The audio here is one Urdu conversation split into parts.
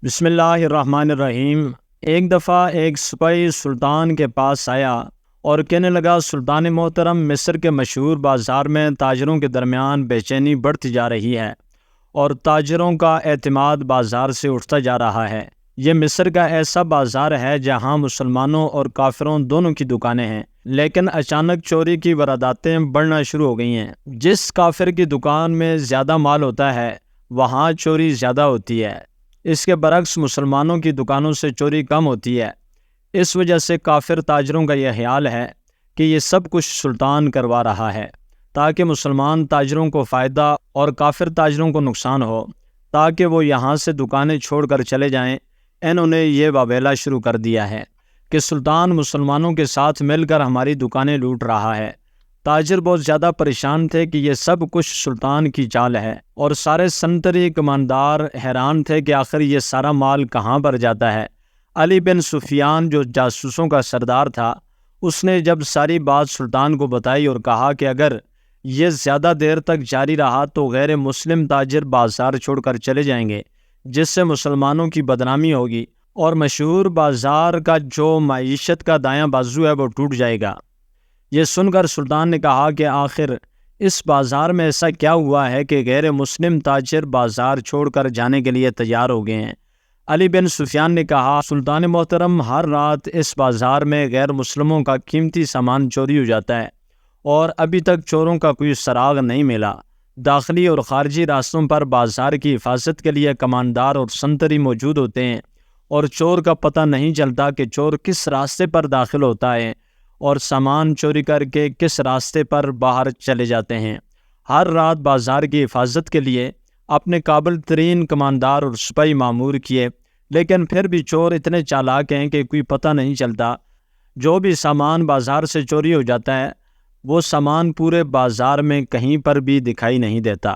بسم اللہ الرحمن الرحیم۔ ایک دفعہ ایک سپاہی سلطان کے پاس آیا اور کہنے لگا، سلطان محترم، مصر کے مشہور بازار میں تاجروں کے درمیان بے چینی بڑھتی جا رہی ہے اور تاجروں کا اعتماد بازار سے اٹھتا جا رہا ہے۔ یہ مصر کا ایسا بازار ہے جہاں مسلمانوں اور کافروں دونوں کی دکانیں ہیں، لیکن اچانک چوری کی وارداتیں بڑھنا شروع ہو گئی ہیں۔ جس کافر کی دکان میں زیادہ مال ہوتا ہے وہاں چوری زیادہ ہوتی ہے، اس کے برعکس مسلمانوں کی دکانوں سے چوری کم ہوتی ہے۔ اس وجہ سے کافر تاجروں کا یہ خیال ہے کہ یہ سب کچھ سلطان کروا رہا ہے تاکہ مسلمان تاجروں کو فائدہ اور کافر تاجروں کو نقصان ہو، تاکہ وہ یہاں سے دکانیں چھوڑ کر چلے جائیں۔ انہوں نے یہ واویلا شروع کر دیا ہے کہ سلطان مسلمانوں کے ساتھ مل کر ہماری دکانیں لوٹ رہا ہے۔ تاجر بہت زیادہ پریشان تھے کہ یہ سب کچھ سلطان کی چال ہے، اور سارے سنتری کماندار حیران تھے کہ آخر یہ سارا مال کہاں پر جاتا ہے۔ علی بن سفیان جو جاسوسوں کا سردار تھا، اس نے جب ساری بات سلطان کو بتائی اور کہا کہ اگر یہ زیادہ دیر تک جاری رہا تو غیر مسلم تاجر بازار چھوڑ کر چلے جائیں گے، جس سے مسلمانوں کی بدنامی ہوگی اور مشہور بازار کا جو معیشت کا دایاں بازو ہے وہ ٹوٹ جائے گا۔ یہ سن کر سلطان نے کہا کہ آخر اس بازار میں ایسا کیا ہوا ہے کہ غیر مسلم تاجر بازار چھوڑ کر جانے کے لیے تیار ہو گئے ہیں؟ علی بن سفیان نے کہا، سلطان محترم، ہر رات اس بازار میں غیر مسلموں کا قیمتی سامان چوری ہو جاتا ہے اور ابھی تک چوروں کا کوئی سراغ نہیں ملا۔ داخلی اور خارجی راستوں پر بازار کی حفاظت کے لیے کماندار اور سنتری موجود ہوتے ہیں، اور چور کا پتہ نہیں چلتا کہ چور کس راستے پر داخل ہوتا ہے اور سامان چوری کر کے کس راستے پر باہر چلے جاتے ہیں۔ ہر رات بازار کی حفاظت کے لیے اپنے قابل ترین کماندار اور سپاہی مامور کیے، لیکن پھر بھی چور اتنے چالاک ہیں کہ کوئی پتہ نہیں چلتا۔ جو بھی سامان بازار سے چوری ہو جاتا ہے وہ سامان پورے بازار میں کہیں پر بھی دکھائی نہیں دیتا،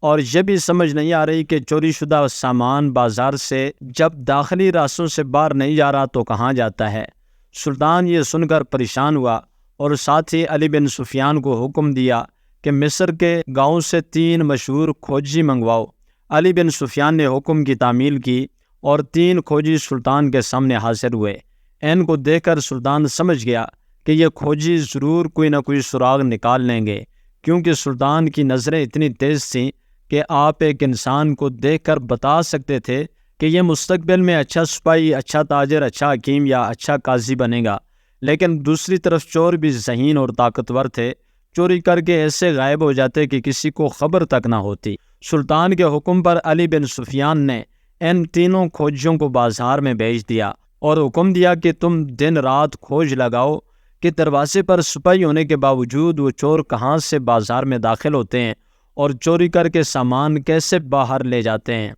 اور یہ بھی سمجھ نہیں آ رہی کہ چوری شدہ سامان بازار سے جب داخلی راستوں سے باہر نہیں جا رہا تو کہاں جاتا ہے۔ سلطان یہ سن کر پریشان ہوا اور ساتھ ہی علی بن سفیان کو حکم دیا کہ مصر کے گاؤں سے 3 مشہور کھوجی منگواؤ۔ علی بن سفیان نے حکم کی تعمیل کی اور 3 کھوجی سلطان کے سامنے حاضر ہوئے۔ ان کو دیکھ کر سلطان سمجھ گیا کہ یہ کھوجی ضرور کوئی نہ کوئی سراغ نکال لیں گے، کیونکہ سلطان کی نظریں اتنی تیز تھیں کہ آپ ایک انسان کو دیکھ کر بتا سکتے تھے کہ یہ مستقبل میں اچھا سپاہی، اچھا تاجر، اچھا حکیم یا اچھا قاضی بنے گا۔ لیکن دوسری طرف چور بھی ذہین اور طاقتور تھے، چوری کر کے ایسے غائب ہو جاتے کہ کسی کو خبر تک نہ ہوتی۔ سلطان کے حکم پر علی بن سفیان نے ان 3 کھوجیوں کو بازار میں بھیج دیا اور حکم دیا کہ تم دن رات کھوج لگاؤ کہ دروازے پر سپاہی ہونے کے باوجود وہ چور کہاں سے بازار میں داخل ہوتے ہیں اور چوری کر کے سامان کیسے باہر لے جاتے ہیں،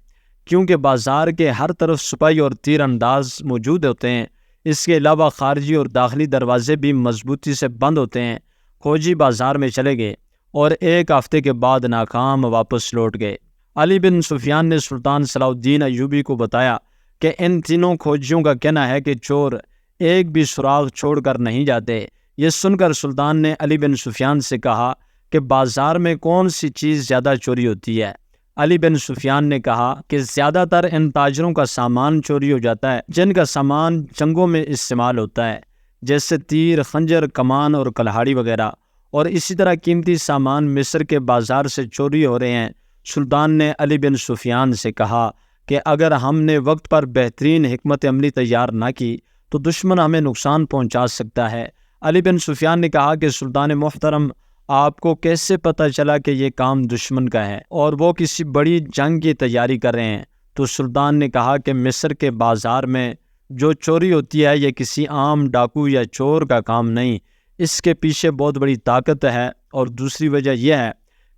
کیونکہ بازار کے ہر طرف سپاہی اور تیر انداز موجود ہوتے ہیں۔ اس کے علاوہ خارجی اور داخلی دروازے بھی مضبوطی سے بند ہوتے ہیں۔ کھوجی بازار میں چلے گئے اور 1 ہفتے کے بعد ناکام واپس لوٹ گئے۔ علی بن سفیان نے سلطان صلاح الدین ایوبی کو بتایا کہ ان 3 کھوجیوں کا کہنا ہے کہ چور ایک بھی سراغ چھوڑ کر نہیں جاتے۔ یہ سن کر سلطان نے علی بن سفیان سے کہا کہ بازار میں کون سی چیز زیادہ چوری ہوتی ہے؟ علی بن سفیان نے کہا کہ زیادہ تر ان تاجروں کا سامان چوری ہو جاتا ہے جن کا سامان جنگوں میں استعمال ہوتا ہے، جیسے تیر، خنجر، کمان اور کلہاڑی وغیرہ، اور اسی طرح قیمتی سامان مصر کے بازار سے چوری ہو رہے ہیں۔ سلطان نے علی بن سفیان سے کہا کہ اگر ہم نے وقت پر بہترین حکمت عملی تیار نہ کی تو دشمن ہمیں نقصان پہنچا سکتا ہے۔ علی بن سفیان نے کہا کہ سلطان محترم، آپ کو کیسے پتہ چلا کہ یہ کام دشمن کا ہے اور وہ کسی بڑی جنگ کی تیاری کر رہے ہیں؟ تو سلطان نے کہا کہ مصر کے بازار میں جو چوری ہوتی ہے یہ کسی عام ڈاکو یا چور کا کام نہیں، اس کے پیچھے بہت بڑی طاقت ہے، اور دوسری وجہ یہ ہے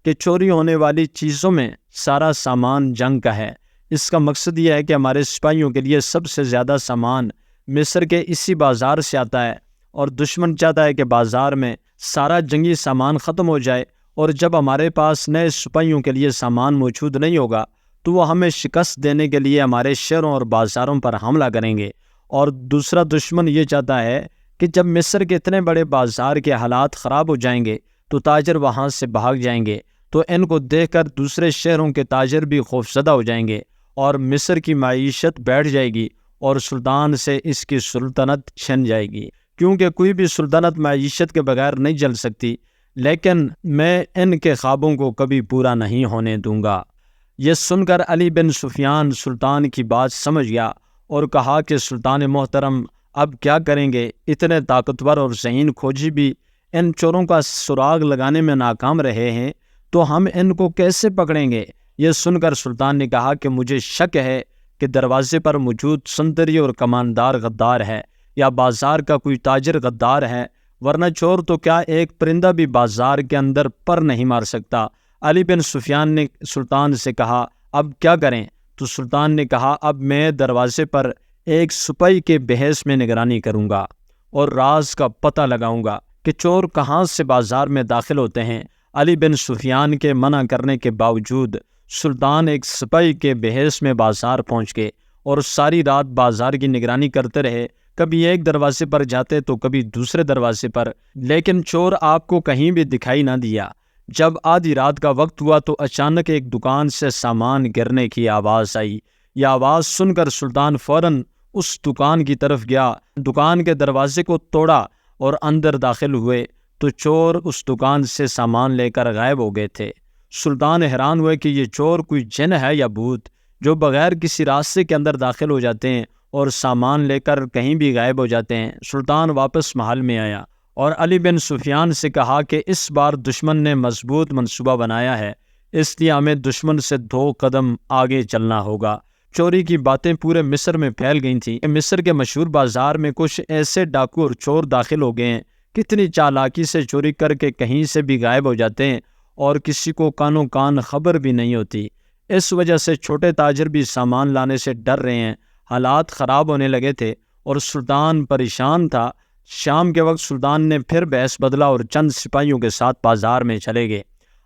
کہ چوری ہونے والی چیزوں میں سارا سامان جنگ کا ہے۔ اس کا مقصد یہ ہے کہ ہمارے سپاہیوں کے لیے سب سے زیادہ سامان مصر کے اسی بازار سے آتا ہے، اور دشمن چاہتا ہے کہ بازار میں سارا جنگی سامان ختم ہو جائے، اور جب ہمارے پاس نئے سپاہیوں کے لیے سامان موجود نہیں ہوگا تو وہ ہمیں شکست دینے کے لیے ہمارے شہروں اور بازاروں پر حملہ کریں گے۔ اور دوسرا دشمن یہ چاہتا ہے کہ جب مصر کے اتنے بڑے بازار کے حالات خراب ہو جائیں گے تو تاجر وہاں سے بھاگ جائیں گے، تو ان کو دیکھ کر دوسرے شہروں کے تاجر بھی خوفزدہ ہو جائیں گے اور مصر کی معیشت بیٹھ جائے گی اور سلطان سے اس کی سلطنت چھن جائے گی، کیونکہ کوئی بھی سلطنت معیشت کے بغیر نہیں چل سکتی، لیکن میں ان کے خوابوں کو کبھی پورا نہیں ہونے دوں گا۔ یہ سن کر علی بن سفیان سلطان کی بات سمجھ گیا اور کہا کہ سلطان محترم اب کیا کریں گے؟ اتنے طاقتور اور ذہین کھوجی بھی ان چوروں کا سراغ لگانے میں ناکام رہے ہیں، تو ہم ان کو کیسے پکڑیں گے؟ یہ سن کر سلطان نے کہا کہ مجھے شک ہے کہ دروازے پر موجود سنتری اور کماندار غدار ہے، یا بازار کا کوئی تاجر غدار ہے، ورنہ چور تو کیا ایک پرندہ بھی بازار کے اندر پر نہیں مار سکتا۔ علی بن سفیان نے سلطان سے کہا اب کیا کریں؟ تو سلطان نے کہا اب میں دروازے پر ایک سپاہی کے بحیث میں نگرانی کروں گا اور راز کا پتہ لگاؤں گا کہ چور کہاں سے بازار میں داخل ہوتے ہیں۔ علی بن سفیان کے منع کرنے کے باوجود سلطان ایک سپاہی کے بحیث میں بازار پہنچ گئے اور ساری رات بازار کی نگرانی کرتے رہے، کبھی ایک دروازے پر جاتے تو کبھی دوسرے دروازے پر، لیکن چور آپ کو کہیں بھی دکھائی نہ دیا۔ جب آدھی رات کا وقت ہوا تو اچانک ایک دکان سے سامان گرنے کی آواز آئی۔ یہ آواز سن کر سلطان فوراً اس دکان کی طرف گیا، دکان کے دروازے کو توڑا اور اندر داخل ہوئے تو چور اس دکان سے سامان لے کر غائب ہو گئے تھے۔ سلطان حیران ہوئے کہ یہ چور کوئی جن ہے یا بھوت جو بغیر کسی راستے کے اندر داخل ہو جاتے ہیں اور سامان لے کر کہیں بھی غائب ہو جاتے ہیں۔ سلطان واپس محل میں آیا اور علی بن سفیان سے کہا کہ اس بار دشمن نے مضبوط منصوبہ بنایا ہے، اس لیے ہمیں دشمن سے 2 قدم آگے چلنا ہوگا۔ چوری کی باتیں پورے مصر میں پھیل گئی تھیں کہ مصر کے مشہور بازار میں کچھ ایسے ڈاکو اور چور داخل ہو گئے ہیں، کتنی چالاکی سے چوری کر کے کہیں سے بھی غائب ہو جاتے ہیں اور کسی کو کانوں کان خبر بھی نہیں ہوتی۔ اس وجہ سے چھوٹے تاجر بھی سامان لانے سے ڈر رہے ہیں۔ حالات خراب ہونے لگے تھے اور سلطان پریشان تھا۔ شام کے وقت سلطان نے پھر بحث بدلا اور چند سپاہیوں کے ساتھ بازار میں چلے گئے۔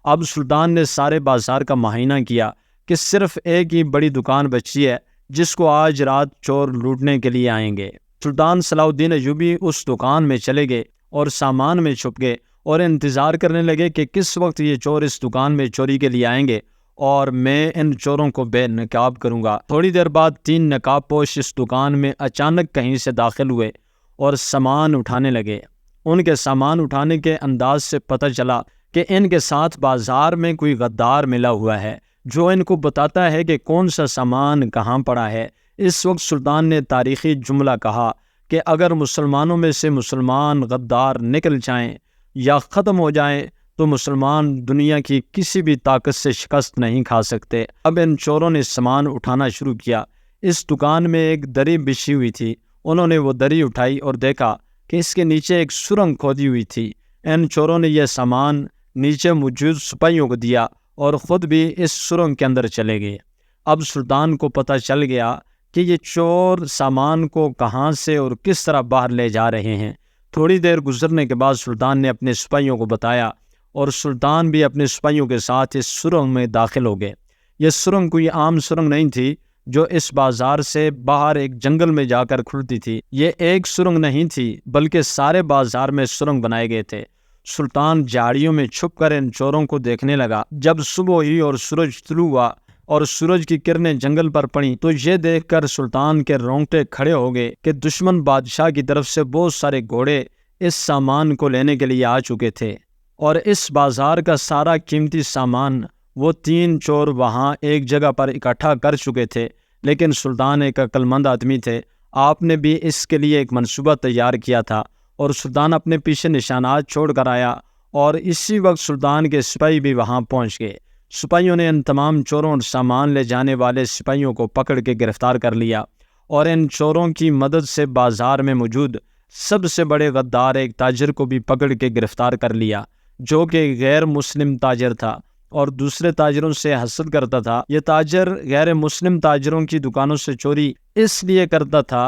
اب سلطان نے سارے بازار کا معائنہ کیا کہ صرف ایک ہی بڑی دکان بچی ہے جس کو آج رات چور لوٹنے کے لیے آئیں گے۔ سلطان صلاح الدین ایوبی اس دکان میں چلے گئے اور سامان میں چھپ گئے اور انتظار کرنے لگے کہ کس وقت یہ چور اس دکان میں چوری کے لیے آئیں گے اور میں ان چوروں کو بے نقاب کروں گا۔ تھوڑی دیر بعد 3 نقاب پوش اس دکان میں اچانک کہیں سے داخل ہوئے اور سامان اٹھانے لگے۔ ان کے سامان اٹھانے کے انداز سے پتہ چلا کہ ان کے ساتھ بازار میں کوئی غدار ملا ہوا ہے جو ان کو بتاتا ہے کہ کون سا سامان کہاں پڑا ہے۔ اس وقت سلطان نے تاریخی جملہ کہا کہ اگر مسلمانوں میں سے مسلمان غدار نکل جائیں یا ختم ہو جائیں تو مسلمان دنیا کی کسی بھی طاقت سے شکست نہیں کھا سکتے۔ اب ان چوروں نے سامان اٹھانا شروع کیا۔ اس دکان میں ایک دری بچھی ہوئی تھی، انہوں نے وہ دری اٹھائی اور دیکھا کہ اس کے نیچے ایک سرنگ کھودی ہوئی تھی۔ ان چوروں نے یہ سامان نیچے موجود سپاہیوں کو دیا اور خود بھی اس سرنگ کے اندر چلے گئے۔ اب سلطان کو پتہ چل گیا کہ یہ چور سامان کو کہاں سے اور کس طرح باہر لے جا رہے ہیں۔ تھوڑی دیر گزرنے کے بعد سلطان نے اپنے سپاہیوں کو بتایا اور سلطان بھی اپنے سپاہیوں کے ساتھ اس سرنگ میں داخل ہو گئے۔ یہ سرنگ کوئی عام سرنگ نہیں تھی جو اس بازار سے باہر ایک جنگل میں جا کر کھلتی تھی۔ یہ ایک سرنگ نہیں تھی بلکہ سارے بازار میں سرنگ بنائے گئے تھے۔ سلطان جھاڑیوں میں چھپ کر ان چوروں کو دیکھنے لگا۔ جب صبح ہوئی اور سورج طلوع ہوا اور سورج کی کرنیں جنگل پر پڑیں تو یہ دیکھ کر سلطان کے رونگٹے کھڑے ہو گئے کہ دشمن بادشاہ کی طرف سے بہت سارے گھوڑے اس سامان کو لینے کے لیے آ چکے تھے اور اس بازار کا سارا قیمتی سامان وہ 3 چور وہاں ایک جگہ پر اکٹھا کر چکے تھے۔ لیکن سلطان ایک عقل مند آدمی تھے، آپ نے بھی اس کے لیے ایک منصوبہ تیار کیا تھا اور سلطان اپنے پیچھے نشانات چھوڑ کر آیا اور اسی وقت سلطان کے سپاہی بھی وہاں پہنچ گئے۔ سپاہیوں نے ان تمام چوروں اور سامان لے جانے والے سپاہیوں کو پکڑ کے گرفتار کر لیا اور ان چوروں کی مدد سے بازار میں موجود سب سے بڑے غدار ایک تاجر کو بھی پکڑ کے گرفتار کر لیا جو کہ غیر مسلم تاجر تھا اور دوسرے تاجروں سے حسد کرتا تھا۔ یہ تاجر غیر مسلم تاجروں کی دکانوں سے چوری اس لیے کرتا تھا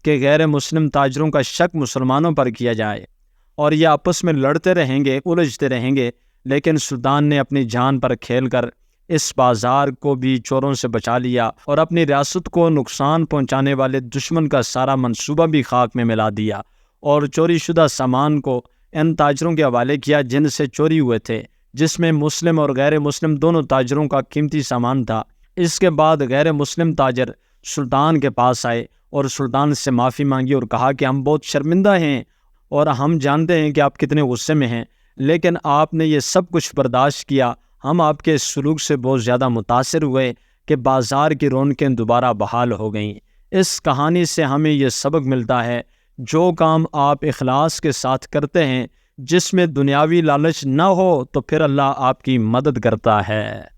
کہ غیر مسلم تاجروں کا شک مسلمانوں پر کیا جائے اور یہ آپس میں لڑتے رہیں گے، الجھتے رہیں گے۔ لیکن سلطان نے اپنی جان پر کھیل کر اس بازار کو بھی چوروں سے بچا لیا اور اپنی ریاست کو نقصان پہنچانے والے دشمن کا سارا منصوبہ بھی خاک میں ملا دیا اور چوری شدہ سامان کو ان تاجروں کے حوالے کیا جن سے چوری ہوئے تھے، جس میں مسلم اور غیر مسلم دونوں تاجروں کا قیمتی سامان تھا۔ اس کے بعد غیر مسلم تاجر سلطان کے پاس آئے اور سلطان سے معافی مانگی اور کہا کہ ہم بہت شرمندہ ہیں اور ہم جانتے ہیں کہ آپ کتنے غصے میں ہیں، لیکن آپ نے یہ سب کچھ برداشت کیا، ہم آپ کے اس سلوک سے بہت زیادہ متاثر ہوئے کہ بازار کی رونقیں دوبارہ بحال ہو گئیں۔ اس کہانی سے ہمیں یہ سبق ملتا ہے، جو کام آپ اخلاص کے ساتھ کرتے ہیں، جس میں دنیاوی لالچ نہ ہو، تو پھر اللہ آپ کی مدد کرتا ہے۔